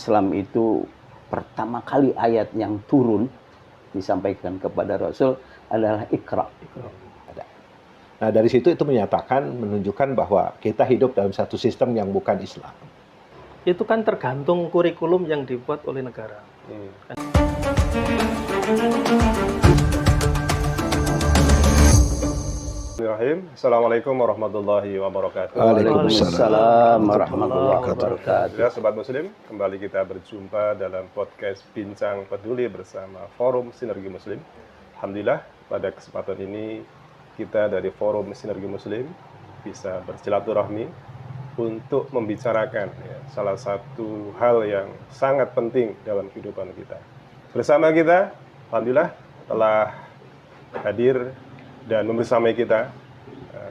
Islam itu pertama kali ayat yang turun disampaikan kepada Rasul adalah Iqra. Nah, dari situ itu menunjukkan bahwa kita hidup dalam satu sistem yang bukan Islam. Itu kan tergantung kurikulum yang dibuat oleh negara. Assalamualaikum warahmatullahi wabarakatuh. Waalaikumsalam warahmatullahi wabarakatuh. Ya, Sobat Muslim, kembali kita berjumpa dalam podcast Bincang Peduli bersama Forum Sinergi Muslim. Alhamdulillah, pada kesempatan ini kita dari Forum Sinergi Muslim bisa bersilaturahmi untuk membicarakan salah satu hal yang sangat penting dalam kehidupan kita. Bersama kita, alhamdulillah, telah hadir dan membersamai kita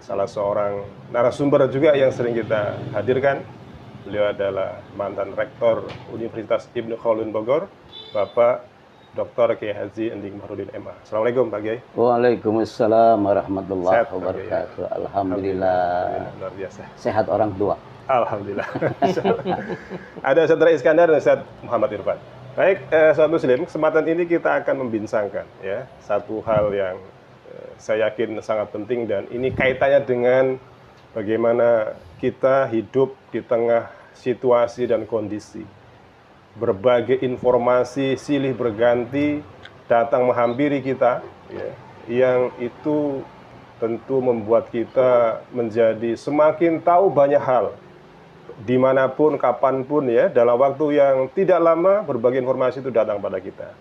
salah seorang narasumber juga yang sering kita hadirkan. Beliau adalah mantan rektor Universitas Ibnu Khaldun Bogor, Bapak Dr. Kiai Haji Ending Bahrudin MA. Assalamualaikum Pak Kiai. Waalaikumsalam warahmatullahi Sehat, Pak wabarakatuh. Kiai. Alhamdulillah. Luar biasa. Sehat orang tua. Alhamdulillah. Ada Saudara Iskandar dan Ustaz Muhammad Irfan. Baik, Sobat Muslim, kesempatan ini kita akan membincangkan satu hal yang saya yakin sangat penting, dan ini kaitannya dengan bagaimana kita hidup di tengah situasi dan kondisi. Berbagai informasi silih berganti datang menghampiri kita, yang itu tentu membuat kita menjadi semakin tahu banyak hal. Dimanapun, kapanpun, dalam waktu yang tidak lama berbagai informasi itu datang pada kita.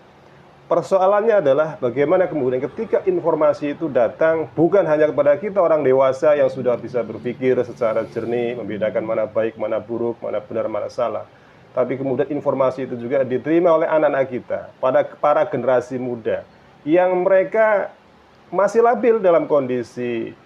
Persoalannya adalah bagaimana kemudian ketika informasi itu datang bukan hanya kepada kita orang dewasa yang sudah bisa berpikir secara jernih, membedakan mana baik, mana buruk, mana benar, mana salah. Tapi kemudian informasi itu juga diterima oleh anak-anak kita, pada para generasi muda yang mereka masih labil dalam kondisi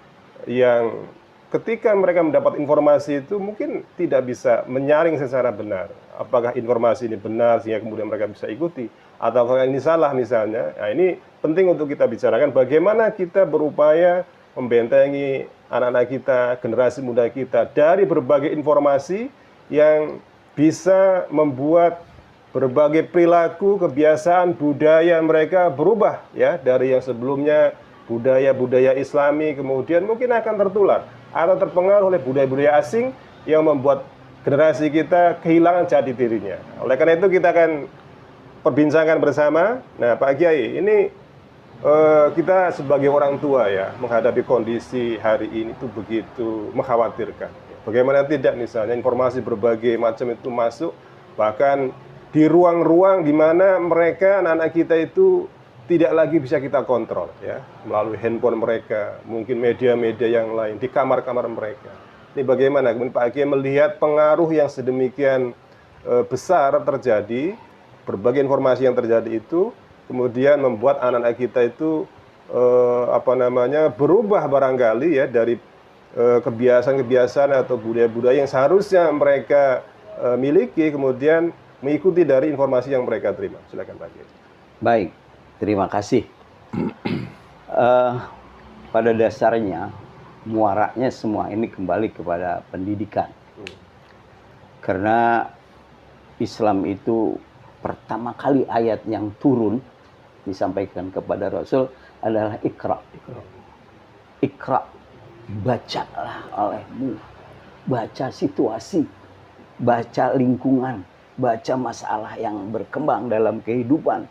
yang ketika mereka mendapat informasi itu mungkin tidak bisa menyaring secara benar. Apakah informasi ini benar sehingga kemudian mereka bisa ikuti, atau ini salah misalnya. Nah, ini penting untuk kita bicarakan bagaimana kita berupaya membentengi anak-anak kita, generasi muda kita dari berbagai informasi yang bisa membuat berbagai perilaku, kebiasaan, budaya mereka berubah dari yang sebelumnya budaya-budaya Islami kemudian mungkin akan tertular atau terpengaruh oleh budaya-budaya asing yang membuat generasi kita kehilangan jati dirinya. Oleh karena itu kita akan perbincangan bersama. Nah, Pak Kiai, ini kita sebagai orang tua menghadapi kondisi hari ini itu begitu mengkhawatirkan. Bagaimana tidak misalnya informasi berbagai macam itu masuk, bahkan di ruang-ruang di mana mereka, anak-anak kita itu tidak lagi bisa kita kontrol melalui handphone mereka, mungkin media-media yang lain, di kamar-kamar mereka. Ini bagaimana kemudian Pak Kiai melihat pengaruh yang sedemikian besar terjadi, berbagai informasi yang terjadi itu kemudian membuat anak-anak kita itu berubah barangkali dari kebiasaan-kebiasaan atau budaya-budaya yang seharusnya mereka miliki, kemudian mengikuti dari informasi yang mereka terima. Silakan Pak Kiai. Baik, terima kasih. Pada dasarnya muaranya semua ini kembali kepada pendidikan. Karena Islam itu pertama kali ayat yang turun disampaikan kepada Rasul adalah Iqra. Iqra, bacalah olehmu. Baca situasi, baca lingkungan, baca masalah yang berkembang dalam kehidupan.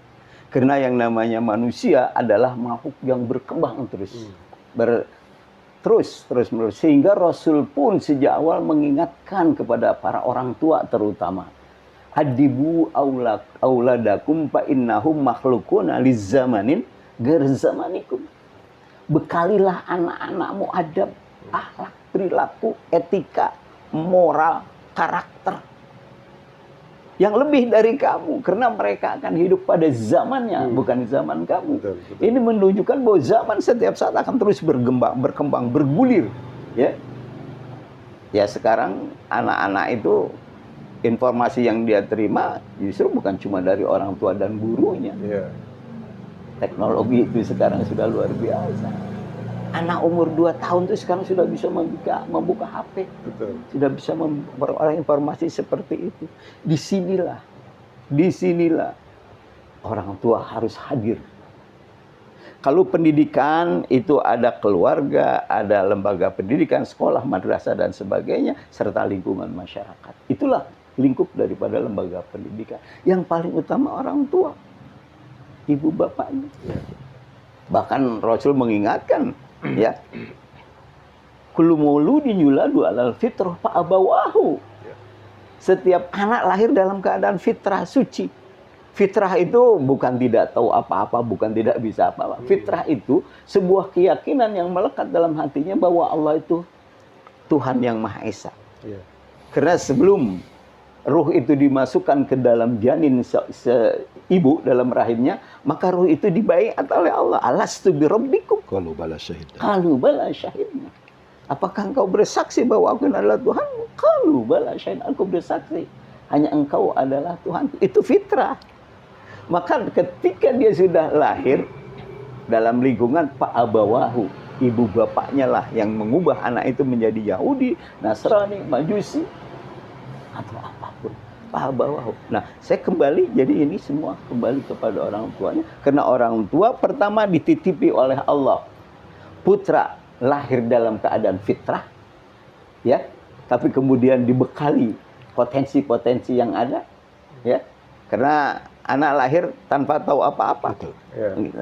Karena yang namanya manusia adalah makhluk yang berkembang terus. Terus menerus. Sehingga Rasul pun sejak awal mengingatkan kepada para orang tua terutama. Adibu auladakum fa innahum makhlukuna lizzamanin gerzamanikum. Bekalilah anak-anakmu adab, akhlak, perilaku, etika, moral, karakter yang lebih dari kamu, karena mereka akan hidup pada zamannya, bukan zaman kamu. Betul. Ini menunjukkan bahwa zaman setiap saat akan terus berkembang, bergulir. Ya sekarang anak-anak itu informasi yang dia terima justru bukan cuma dari orang tua dan gurunya. Teknologi itu sekarang sudah luar biasa. Anak umur 2 tahun itu sekarang sudah bisa membuka HP. Betul. Sudah bisa memperoleh informasi seperti itu. Disinilah disinilah orang tua harus hadir. Kalau pendidikan itu ada keluarga, ada lembaga pendidikan, sekolah, madrasah dan sebagainya, serta lingkungan masyarakat. Itulah lingkup daripada lembaga pendidikan. Yang paling utama orang tua, ibu bapaknya. Bahkan Rasul mengingatkan, ya, kullu mauludin yuladu alal fitrah fa abawahu. Setiap anak lahir dalam keadaan fitrah suci. Fitrah itu bukan tidak tahu apa-apa, bukan tidak bisa apa-apa. Fitrah itu sebuah keyakinan yang melekat dalam hatinya bahwa Allah itu Tuhan yang Maha Esa. Karena sebelum ruh itu dimasukkan ke dalam janin ibu dalam rahimnya, maka ruh itu dibaiat oleh Allah. Alastu bi rabbikum? Qalu bala syahidna. Qalu bala syahidna. Apakah engkau bersaksi bahwa aku adalah Tuhan? Qalu bala syahidna. Aku bersaksi. Hanya engkau adalah Tuhan. Itu fitrah. Maka ketika dia sudah lahir dalam lingkungan Pak Abawahu, ibu bapaknya lah yang mengubah anak itu menjadi Yahudi, Nasrani, Majusi, atau apapun. Pak Abawahu. Nah, saya kembali, jadi ini semua kembali kepada orang tuanya. Karena orang tua pertama dititipi oleh Allah. Putra lahir dalam keadaan fitrah, ya, tapi kemudian dibekali potensi-potensi yang ada, ya, karena anak lahir tanpa tahu apa-apa. Gitu.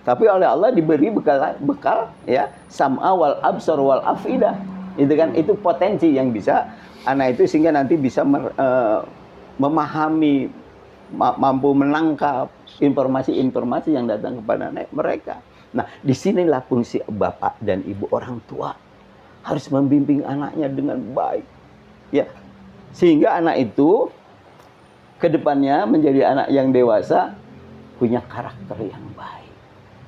Tapi oleh Allah diberi bekal ya, sam'a wal absar wal afidah. Itu kan, itu potensi yang bisa anak itu sehingga nanti bisa memahami, mampu menangkap informasi-informasi yang datang kepada mereka. Nah, disinilah fungsi bapak dan ibu, orang tua harus membimbing anaknya dengan baik, ya, sehingga anak itu kedepannya menjadi anak yang dewasa, punya karakter yang baik,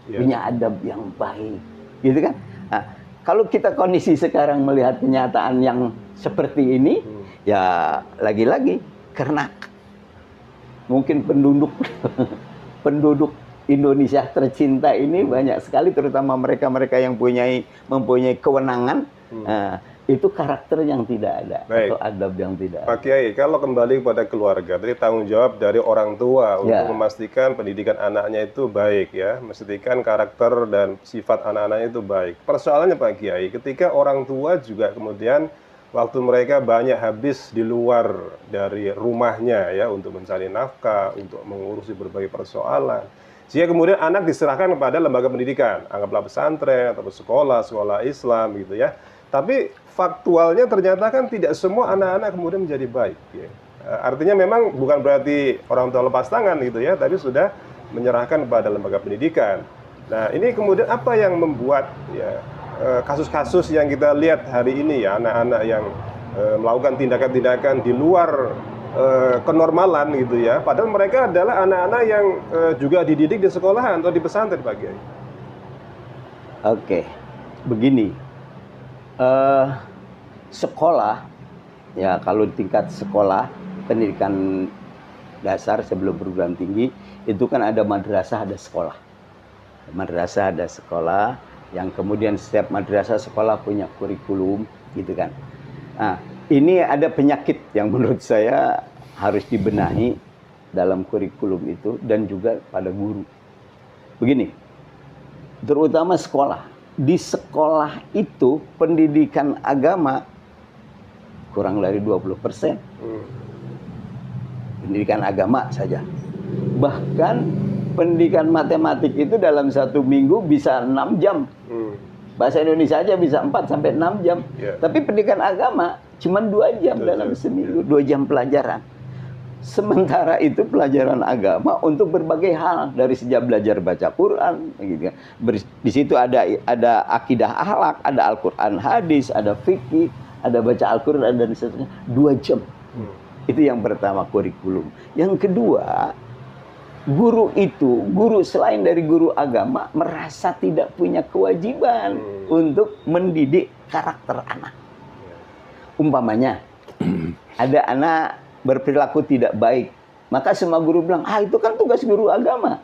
punya adab yang baik, gitu kan? Nah, kalau kita kondisi sekarang melihat kenyataan yang seperti ini, ya lagi-lagi karena mungkin penduduk Indonesia tercinta ini banyak sekali, terutama mereka-mereka yang mempunyai kewenangan. Itu karakter yang tidak ada. Baik. Atau adab yang tidak ada. Pak Kiai, kalau kembali kepada keluarga, tadi tanggung jawab dari orang tua untuk memastikan pendidikan anaknya itu baik, ya, memastikan karakter dan sifat anak-anaknya itu baik. Persoalannya Pak Kiai, ketika orang tua juga kemudian waktu mereka banyak habis di luar dari rumahnya, ya, untuk mencari nafkah, untuk mengurusi berbagai persoalan, sehingga kemudian anak diserahkan kepada lembaga pendidikan, anggaplah pesantren atau sekolah Islam, gitu ya. Tapi faktualnya ternyata kan tidak semua anak-anak kemudian menjadi baik, ya. Artinya memang bukan berarti orang tua lepas tangan gitu ya, tapi sudah menyerahkan kepada lembaga pendidikan. Nah, ini kemudian apa yang membuat, ya, kasus-kasus yang kita lihat hari ini, ya, anak-anak yang melakukan tindakan-tindakan di luar kenormalan gitu ya, padahal mereka adalah anak-anak yang juga dididik di sekolahan atau di pesantren, Pak Kiai. Oke, begini. Sekolah, ya, kalau tingkat sekolah pendidikan dasar sebelum perguruan tinggi itu kan ada madrasah, ada sekolah. Madrasah ada sekolah, yang kemudian setiap madrasah sekolah punya kurikulum, gitu kan. Nah, ini ada penyakit yang menurut saya harus dibenahi dalam kurikulum itu dan juga pada guru. Begini, terutama sekolah. Di sekolah itu pendidikan agama kurang dari 20%. Pendidikan agama saja. Bahkan pendidikan matematik itu dalam satu minggu bisa 6 jam. Bahasa Indonesia aja bisa 4 sampai 6 jam. Tapi pendidikan agama cuma 2 jam dalam seminggu, 2 jam pelajaran. Sementara itu pelajaran agama untuk berbagai hal, dari sejak belajar baca Quran, gitu kan. Di situ ada akidah akhlak, ada Al-Quran hadis, ada fikih, ada baca Al-Quran dan seterusnya. 2 jam. Itu yang pertama, kurikulum. Yang kedua, guru selain dari guru agama merasa tidak punya kewajiban untuk mendidik karakter anak. Umpamanya ada anak berperilaku tidak baik, maka semua guru bilang, itu kan tugas guru agama.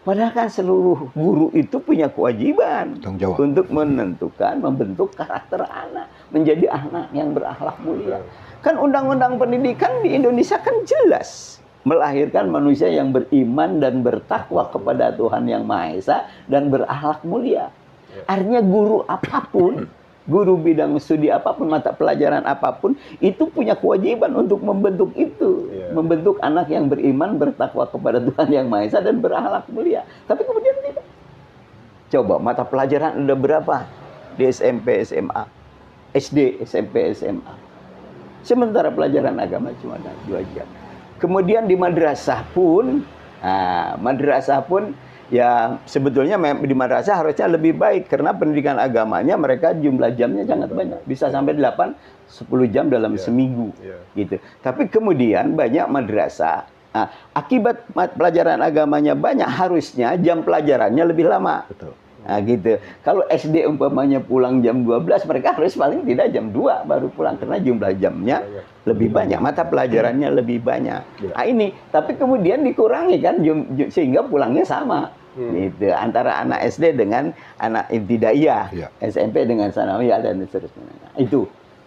Padahal kan seluruh guru itu punya kewajiban untuk membentuk karakter anak, menjadi anak yang berakhlak mulia. Kan undang-undang pendidikan di Indonesia kan jelas, melahirkan manusia yang beriman dan bertakwa kepada Tuhan Yang Maha Esa dan berakhlak mulia. Artinya guru apapun, guru bidang studi apapun, mata pelajaran apapun, itu punya kewajiban untuk membentuk itu. Membentuk anak yang beriman, bertakwa kepada Tuhan Yang Maha Esa dan berakhlak mulia. Tapi kemudian tidak. Coba mata pelajaran ada berapa di SMP, SMA, SD, SMP, SMA. Sementara pelajaran agama cuma ada 2 jam. Kemudian di madrasah pun ya sebetulnya di madrasah harusnya lebih baik karena pendidikan agamanya mereka jumlah jamnya sangat banyak, bisa sampai 8-10 jam dalam seminggu gitu. Tapi kemudian banyak madrasah akibat pelajaran agamanya banyak, harusnya jam pelajarannya lebih lama. Betul. Nah, gitu. Kalau SD umpamanya pulang jam 12, mereka harus paling tidak jam 2 baru pulang karena jumlah jamnya lebih banyak, mata pelajarannya lebih banyak. Nah, ini tapi kemudian dikurangi kan sehingga pulangnya sama. Gitu, antara anak SD dengan anak ibtidaiyah, SMP dengan sanawiyah dan seterusnya. Nah,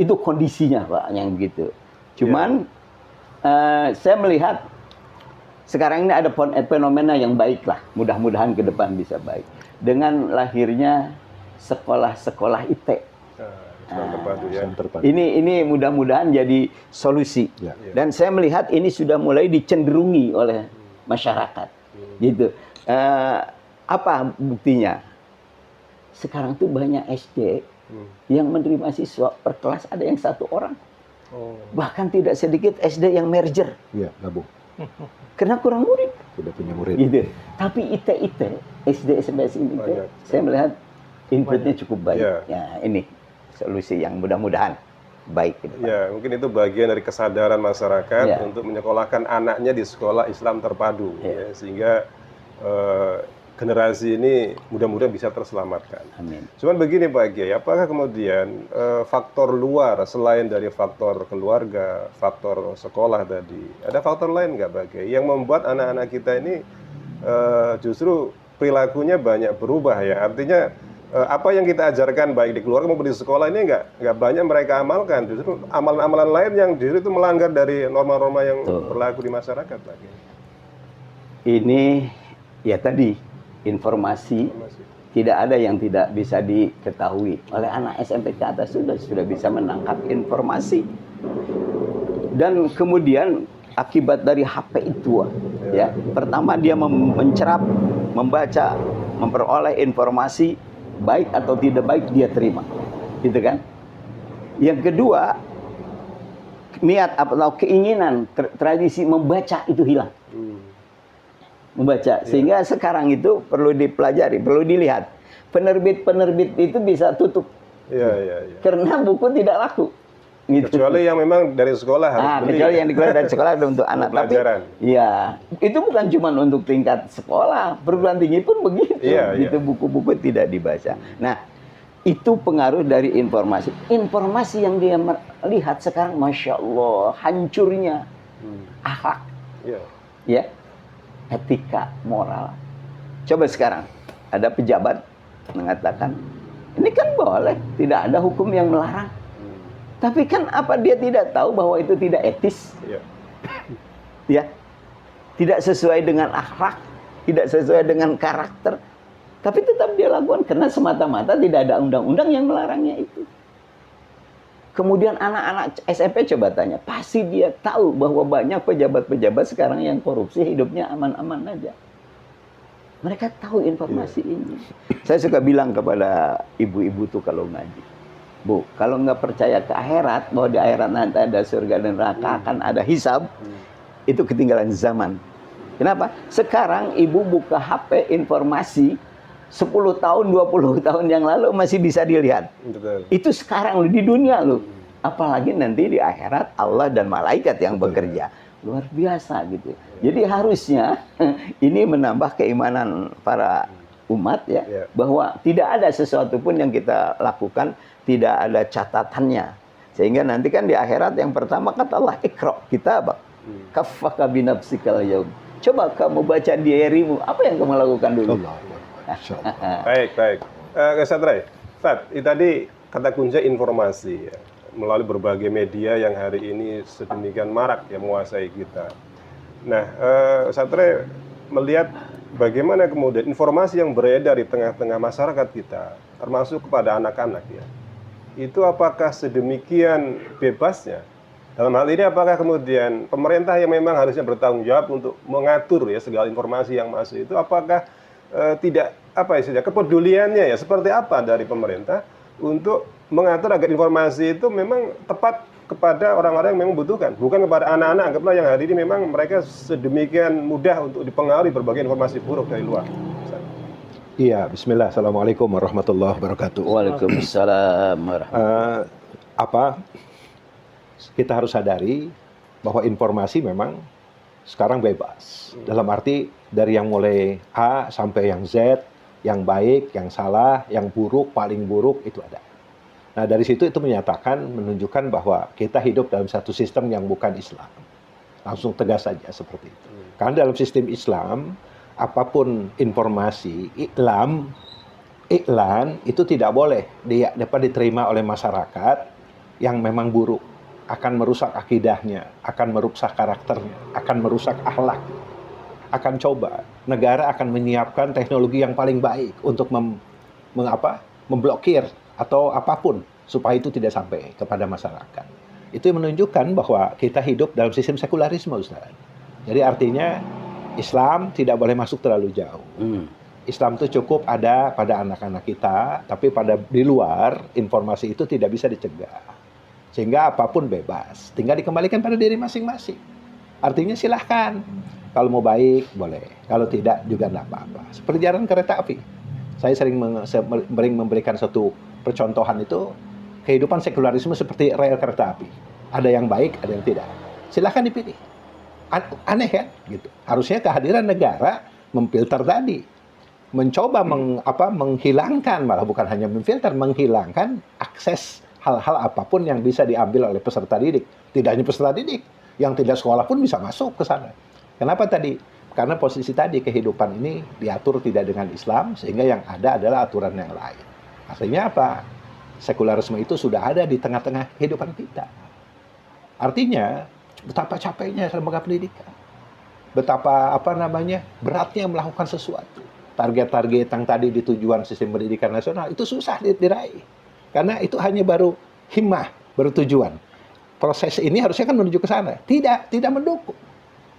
itu kondisinya Pak yang begitu. Cuman saya melihat sekarang ini ada fenomena yang baik lah, mudah-mudahan ke depan bisa baik. Dengan lahirnya sekolah-sekolah IT. Ini mudah-mudahan jadi solusi. Dan saya melihat ini sudah mulai dicenderungi oleh masyarakat. Gitu. Apa buktinya? Sekarang tuh banyak SD yang menerima siswa per kelas ada yang 1 orang. Bahkan tidak sedikit SD yang merger. Iya, gabung. Karena kurang murid. Sudah punya murid. Gitu. Tapi IT, SD, SMP, IT, saya melihat inputnya cukup baik. Ya, ini solusi yang mudah-mudahan baik. Ya, mungkin itu bagian dari kesadaran masyarakat untuk menyekolahkan anaknya di sekolah Islam terpadu, sehingga generasi ini mudah-mudahan bisa terselamatkan. Amin. Cuman begini Pak Kiai, apakah kemudian faktor luar selain dari faktor keluarga, faktor sekolah tadi, ada faktor lain nggak Pak Kiai yang membuat anak-anak kita ini justru perilakunya banyak berubah ya? Artinya apa yang kita ajarkan baik di keluarga maupun di sekolah ini nggak banyak mereka amalkan, justru amalan-amalan lain yang justru itu melanggar dari norma-norma yang berlaku di masyarakat Pak Kiai. Ini ya tadi informasi tidak ada yang tidak bisa diketahui oleh anak SMP ke atas, sudah bisa menangkap informasi. Dan kemudian akibat dari HP itu ya, pertama dia mencerap, membaca, memperoleh informasi baik atau tidak baik dia terima, gitu kan. Yang kedua, niat atau keinginan tradisi membaca itu hilang. Membaca, sehingga sekarang itu perlu dipelajari, perlu dilihat. Penerbit-penerbit itu bisa tutup, karena buku tidak laku. Gitu. Kecuali yang memang dari sekolah harus beli. Kecuali yang dikeluarkan dari sekolah untuk anak. Tapi, ya itu bukan cuma untuk tingkat sekolah, perguruan tinggi pun begitu. Gitu, buku-buku tidak dibaca. Nah, itu pengaruh dari informasi. Informasi yang dia lihat sekarang, masya Allah, hancurnya akhlak. Ya. Etika, moral. Coba sekarang ada pejabat mengatakan ini kan boleh, tidak ada hukum yang melarang. Tapi kan apa dia tidak tahu bahwa itu tidak etis? Ya, tidak sesuai dengan akhlak, tidak sesuai dengan karakter. Tapi tetap dia lakukan karena semata-mata tidak ada undang-undang yang melarangnya itu. Kemudian anak-anak SMP coba tanya, pasti dia tahu bahwa banyak pejabat-pejabat sekarang yang korupsi hidupnya aman-aman aja. Mereka tahu informasi ini. Saya suka bilang kepada ibu-ibu tuh kalau ngaji, Bu, kalau nggak percaya ke akhirat, bahwa di akhirat nanti ada surga dan neraka, akan ada hisab, itu ketinggalan zaman. Kenapa? Sekarang ibu buka HP informasi 10 tahun, 20 tahun yang lalu masih bisa dilihat. Betul. Itu sekarang di dunia loh. Apalagi nanti di akhirat Allah dan malaikat yang bekerja. Luar biasa gitu. Jadi harusnya ini menambah keimanan para umat ya. Bahwa tidak ada sesuatu pun yang kita lakukan tidak ada catatannya. Sehingga nanti kan di akhirat yang pertama kata Allah, Iqra kitabak kaffaka binafsikal yaum. Coba kamu baca diarimu, apa yang kamu lakukan dulu? Baik. Ustaz tadi kata kunci informasi ya, melalui berbagai media yang hari ini sedemikian marak ya menguasai kita. Nah, Satria melihat bagaimana kemudian informasi yang beredar di tengah-tengah masyarakat kita, termasuk kepada anak-anak ya, itu apakah sedemikian bebasnya? Dalam hal ini apakah kemudian pemerintah yang memang harusnya bertanggung jawab untuk mengatur ya segala informasi yang masuk itu, apakah tidak apa istilahnya kepeduliannya ya seperti apa dari pemerintah untuk mengatur agar informasi itu memang tepat kepada orang-orang yang memang membutuhkan, bukan kepada anak-anak anggaplah yang hari ini memang mereka sedemikian mudah untuk dipengaruhi berbagai informasi buruk dari luar. Iya, Bismillah. Assalamualaikum warahmatullahi wabarakatuh. Waalaikumsalam Apa kita harus sadari bahwa informasi memang sekarang bebas. Dalam arti dari yang mulai A sampai yang Z, yang baik, yang salah, yang buruk, paling buruk itu ada. Nah dari situ itu menyatakan, menunjukkan bahwa kita hidup dalam satu sistem yang bukan Islam. Langsung tegas saja seperti itu. Karena dalam sistem Islam, apapun informasi, iklan itu tidak boleh dapat diterima oleh masyarakat yang memang buruk. Akan merusak akidahnya, akan merusak karakternya, akan merusak akhlak. Akan coba, negara akan menyiapkan teknologi yang paling baik untuk memblokir atau apapun supaya itu tidak sampai kepada masyarakat. Itu menunjukkan bahwa kita hidup dalam sistem sekularisme, Ustaz. Jadi artinya Islam tidak boleh masuk terlalu jauh. Islam itu cukup ada pada anak-anak kita, tapi di luar informasi itu tidak bisa dicegah. Sehingga apapun bebas, tinggal dikembalikan pada diri masing-masing. Artinya silahkan, kalau mau baik boleh, kalau tidak juga tidak apa-apa. Seperti jalan kereta api. Saya sering memberikan satu percontohan itu, kehidupan sekularisme seperti rel kereta api. Ada yang baik, ada yang tidak. Silahkan dipilih. Aneh kan? Gitu. Harusnya kehadiran negara memfilter tadi. Mencoba menghilangkan, malah bukan hanya memfilter, menghilangkan akses hal-hal apapun yang bisa diambil oleh peserta didik. Tidak hanya peserta didik, yang tidak sekolah pun bisa masuk ke sana. Kenapa tadi? Karena posisi tadi kehidupan ini diatur tidak dengan Islam, sehingga yang ada adalah aturan yang lain. Artinya apa? Sekularisme itu sudah ada di tengah-tengah kehidupan kita. Artinya, betapa capeknya lembaga pendidikan. Betapa beratnya melakukan sesuatu. Target-target yang tadi di tujuan sistem pendidikan nasional itu susah diraih. Karena itu hanya baru himmah, baru tujuan. Proses ini harusnya kan menuju ke sana. Tidak mendukung.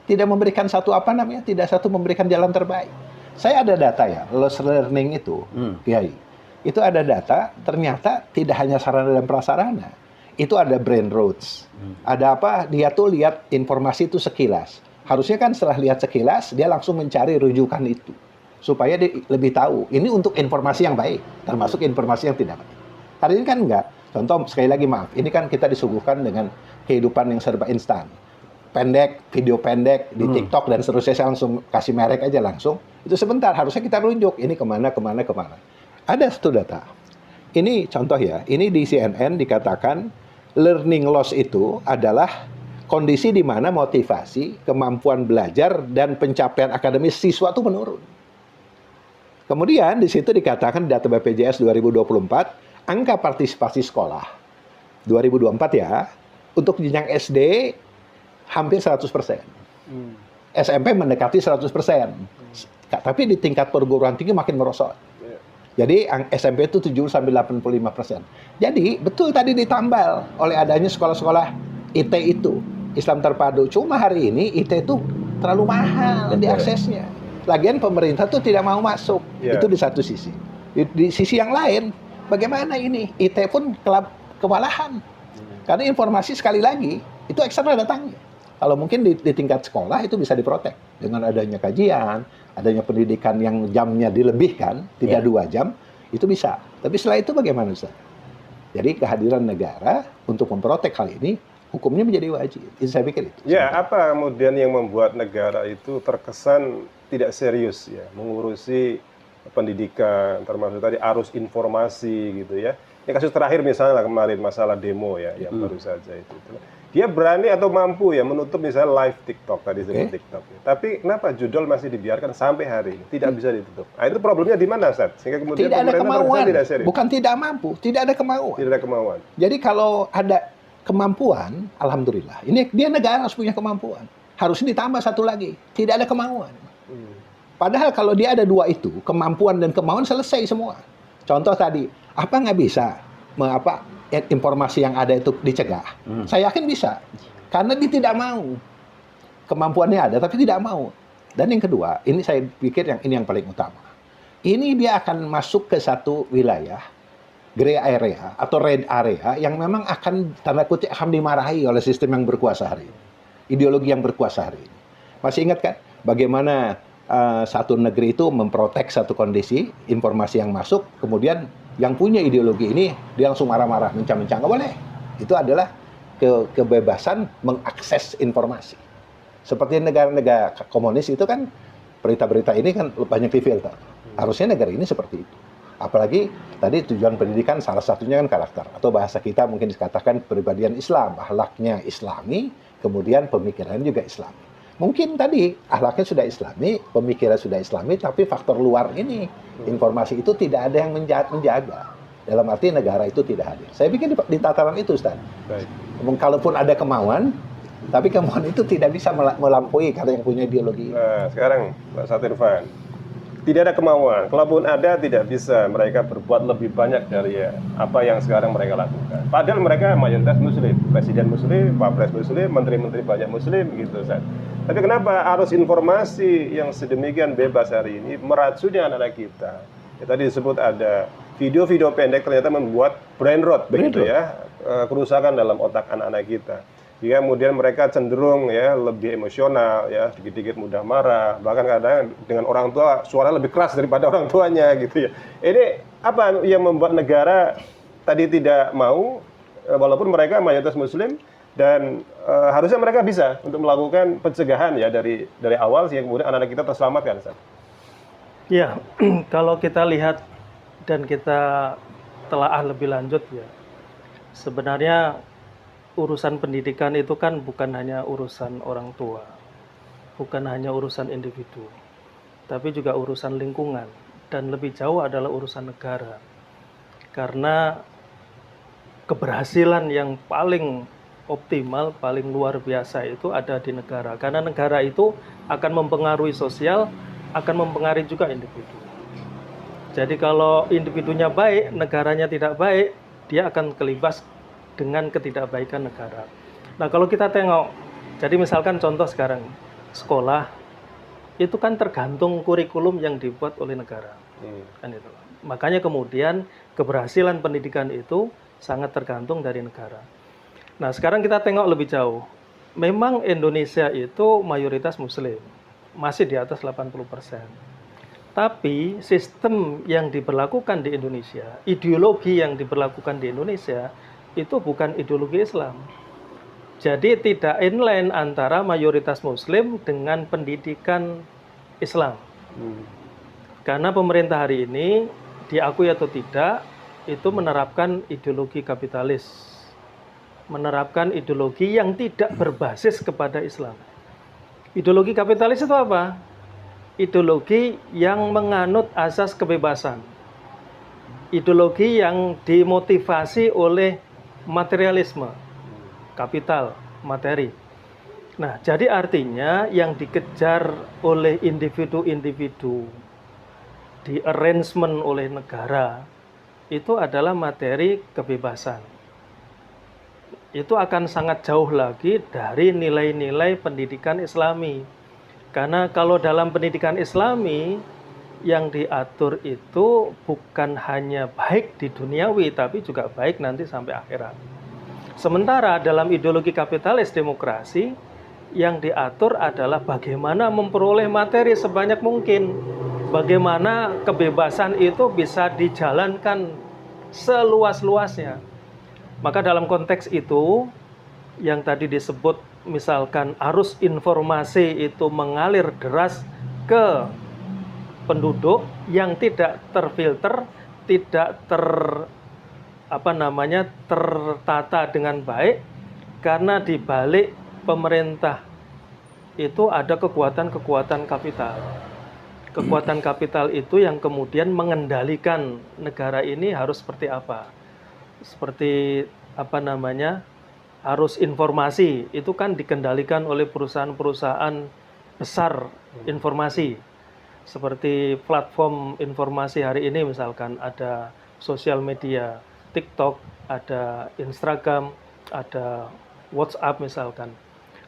Tidak memberikan tidak memberikan jalan terbaik. Saya ada data ya, loss learning itu, Kiai. Itu ada data, ternyata tidak hanya sarana dan prasarana. Itu ada brain roads. Ada apa? Dia tuh lihat informasi itu sekilas. Harusnya kan setelah lihat sekilas, dia langsung mencari rujukan itu. Supaya dia lebih tahu. Ini untuk informasi yang baik, termasuk informasi yang tidak baik. Hari ini kan enggak. Contoh, sekali lagi maaf, ini kan kita disuguhkan dengan kehidupan yang serba instan. Pendek, video pendek, di TikTok dan seterusnya, saya langsung kasih merek aja langsung. Itu sebentar, harusnya kita runjuk. Ini kemana. Ada satu data. Ini contoh ya, ini di CNN dikatakan learning loss itu adalah kondisi di mana motivasi, kemampuan belajar, dan pencapaian akademis siswa itu menurun. Kemudian di situ dikatakan data BPJS 2024, angka partisipasi sekolah 2024 ya, untuk jenjang SD hampir 100%. SMP mendekati 100%. Tapi di tingkat perguruan tinggi makin merosot. Jadi SMP itu 70-85%. Jadi betul tadi ditambal oleh adanya sekolah-sekolah IT itu, Islam terpadu. Cuma hari ini IT itu terlalu mahal diaksesnya. Lagian pemerintah tuh tidak mau masuk. Itu di satu sisi. Di sisi yang lain, bagaimana ini? IT pun kewalahan. Karena informasi sekali lagi, itu eksternal datangnya. Kalau mungkin di tingkat sekolah itu bisa diprotek. Dengan adanya kajian, adanya pendidikan yang jamnya dilebihkan, tidak 2 jam, itu bisa. Tapi setelah itu bagaimana, Ustaz? Jadi kehadiran negara untuk memprotek hal ini, hukumnya menjadi wajib. Itu saya pikir itu. Ya, apa kemudian yang membuat negara itu terkesan tidak serius ya, mengurusi pendidikan, termasuk tadi arus informasi gitu ya. Ini kasus terakhir misalnya kemarin masalah demo ya, yang baru saja itu. Dia berani atau mampu ya menutup misalnya live TikTok tadi dengan TikTok. Tapi kenapa judul masih dibiarkan sampai hari ini tidak bisa ditutup? Nah, itu problemnya di mana, Ustaz? Sehingga kemudian tidak ada kemauan, tidak serius. Bukan tidak mampu, tidak ada kemauan. Tidak ada kemauan. Jadi kalau ada kemampuan, alhamdulillah. Ini dia negara harus punya kemampuan. harus ditambah satu lagi. Tidak ada kemauan. Padahal kalau dia ada dua itu, kemampuan dan kemauan, selesai semua. Contoh tadi, apa nggak bisa informasi yang ada itu dicegah? Saya yakin bisa. Karena dia tidak mau. Kemampuannya ada, tapi tidak mau. Dan yang kedua, ini saya pikir ini yang paling utama. Ini dia akan masuk ke satu wilayah, gray area atau red area, yang memang akan, tanda kutip, akan dimarahi oleh sistem yang berkuasa hari ini. Ideologi yang berkuasa hari ini. Masih ingat kan bagaimana satu negeri itu memprotek satu kondisi, informasi yang masuk, kemudian yang punya ideologi ini dia langsung marah-marah, mencang-mencang. Nggak boleh. Itu adalah kebebasan mengakses informasi. Seperti negara-negara komunis itu kan, berita-berita ini kan banyak difilter. Harusnya negara ini seperti itu. Apalagi tadi tujuan pendidikan salah satunya kan karakter. Atau bahasa kita mungkin dikatakan kepribadian Islam. Akhlaknya Islami, kemudian pemikiran juga Islami. Mungkin tadi akhlaknya sudah Islami, pemikiran sudah Islami, tapi faktor luar ini, informasi itu tidak ada yang menjaga. Dalam arti negara itu tidak hadir. Saya pikir di tataran itu, Ustaz. Baik. Kalaupun ada kemauan, tapi kemauan itu tidak bisa melampaui kata yang punya ideologi. Nah, sekarang Pak Ustadz Irfan, tidak ada kemauan. Kalaupun ada, tidak bisa mereka berbuat lebih banyak dari apa yang sekarang mereka lakukan. Padahal mereka mayoritas Muslim, presiden Muslim, Wapres Muslim, menteri-menteri banyak Muslim, gitu, Ustaz. Tapi kenapa arus informasi yang sedemikian bebas hari ini meracuni anak-anak kita? Ya, tadi disebut ada video-video pendek ternyata membuat brain rot, begitu ya, kerusakan dalam otak anak-anak kita. Jika kemudian mereka cenderung ya lebih emosional, ya dikit-dikit mudah marah, bahkan kadang dengan orang tua suara lebih keras daripada orang tuanya, gitu ya. Ini apa yang membuat negara tadi tidak mau, walaupun mereka mayoritas Muslim, dan harusnya mereka bisa untuk melakukan pencegahan ya dari awal sehingga kemudian anak-anak kita terselamatkan, Ustaz. Ya, kalau kita lihat dan kita telaah lebih lanjut ya, sebenarnya urusan pendidikan itu kan bukan hanya urusan orang tua, bukan hanya urusan individu, tapi juga urusan lingkungan, dan lebih jauh adalah urusan negara. Karena keberhasilan yang paling optimal, paling luar biasa itu ada di negara. Karena negara itu akan mempengaruhi sosial, akan mempengaruhi juga individu. Jadi kalau individunya baik, negaranya tidak baik, dia akan kelibas dengan ketidakbaikan negara. Nah, kalau kita tengok, jadi misalkan contoh sekarang, sekolah itu kan tergantung kurikulum yang dibuat oleh negara. Kan itu. Makanya kemudian keberhasilan pendidikan itu sangat tergantung dari negara. Nah, sekarang kita tengok lebih jauh. Memang Indonesia itu mayoritas Muslim, masih di atas 80%. Tapi sistem yang diberlakukan di Indonesia, ideologi yang diberlakukan di Indonesia, itu bukan ideologi Islam. Jadi tidak inline antara mayoritas Muslim dengan pendidikan Islam. Karena pemerintah hari ini, diakui atau tidak, itu menerapkan ideologi kapitalis. Menerapkan ideologi yang tidak berbasis kepada Islam. Ideologi kapitalis itu apa? Ideologi yang menganut asas kebebasan. Ideologi yang dimotivasi oleh materialisme, kapital, materi. Nah, jadi artinya yang dikejar oleh individu-individu, di arrangement oleh negara, itu adalah materi kebebasan. Itu akan sangat jauh lagi dari nilai-nilai pendidikan Islami. Karena kalau dalam pendidikan Islami, yang diatur itu bukan hanya baik di duniawi, tapi juga baik nanti sampai akhirat. Sementara dalam ideologi kapitalis demokrasi, yang diatur adalah bagaimana memperoleh materi sebanyak mungkin. Bagaimana kebebasan itu bisa dijalankan seluas-luasnya. Maka dalam konteks itu, yang tadi disebut misalkan arus informasi itu mengalir deras ke penduduk yang tidak terfilter, tidak tertata dengan baik, karena di balik pemerintah itu ada kekuatan-kekuatan kapital. Kekuatan kapital itu yang kemudian mengendalikan negara ini harus seperti apa. Seperti arus informasi itu kan dikendalikan oleh perusahaan-perusahaan besar informasi. Seperti platform informasi hari ini misalkan ada sosial media, TikTok, ada Instagram, ada WhatsApp misalkan.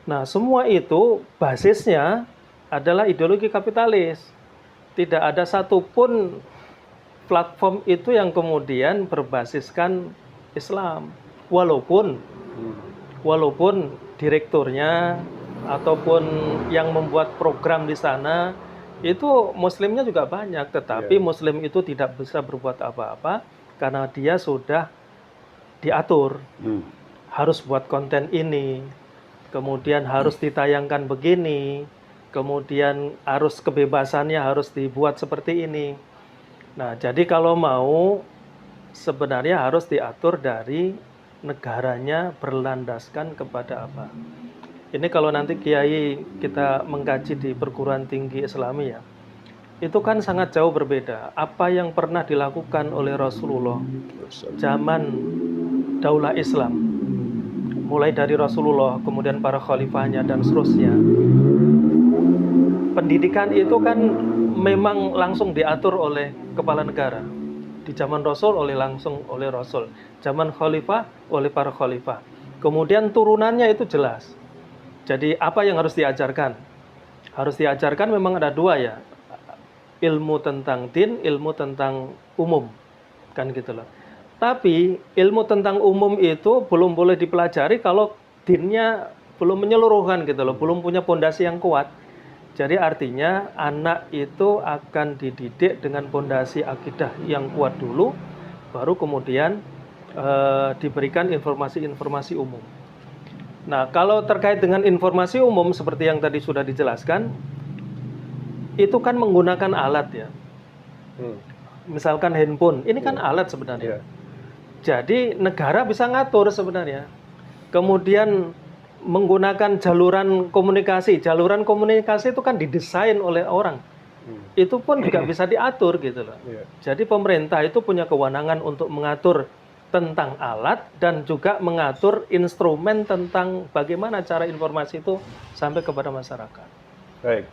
Nah, semua itu basisnya adalah ideologi kapitalis. Tidak ada satupun platform itu yang kemudian berbasiskan Islam. Walaupun direkturnya ataupun yang membuat program di sana itu muslimnya juga banyak, tetapi muslim itu tidak bisa berbuat apa-apa karena dia sudah diatur. Harus buat konten ini, kemudian harus ditayangkan begini, kemudian harus kebebasannya harus dibuat seperti ini. Nah, jadi kalau mau sebenarnya harus diatur dari negaranya berlandaskan kepada apa. Ini kalau nanti kiai kita mengkaji di perguruan tinggi Islami ya, itu kan sangat jauh berbeda. Apa yang pernah dilakukan oleh Rasulullah zaman Daulah Islam, mulai dari Rasulullah, kemudian para khalifahnya dan seterusnya. Pendidikan itu kan memang langsung diatur oleh kepala negara. Di zaman Rasul langsung oleh Rasul, zaman khalifah oleh para khalifah. Kemudian turunannya itu jelas. Jadi apa yang harus diajarkan? Harus diajarkan memang ada dua ya. Ilmu tentang din, ilmu tentang umum. Kan gitu loh. Tapi ilmu tentang umum itu belum boleh dipelajari kalau dinnya belum menyeluruhkan gitu loh, belum punya pondasi yang kuat. Jadi artinya anak itu akan dididik dengan pondasi akidah yang kuat dulu, baru kemudian diberikan informasi-informasi umum. Nah, kalau terkait dengan informasi umum seperti yang tadi sudah dijelaskan, itu kan menggunakan alat ya. Misalkan handphone, ini kan alat sebenarnya. Jadi negara bisa ngatur sebenarnya. Kemudian menggunakan jaluran komunikasi itu kan didesain oleh orang. Itu pun juga bisa diatur gitu loh. Jadi pemerintah itu punya kewenangan untuk mengatur tentang alat dan juga mengatur instrumen tentang bagaimana cara informasi itu sampai kepada masyarakat. Baik.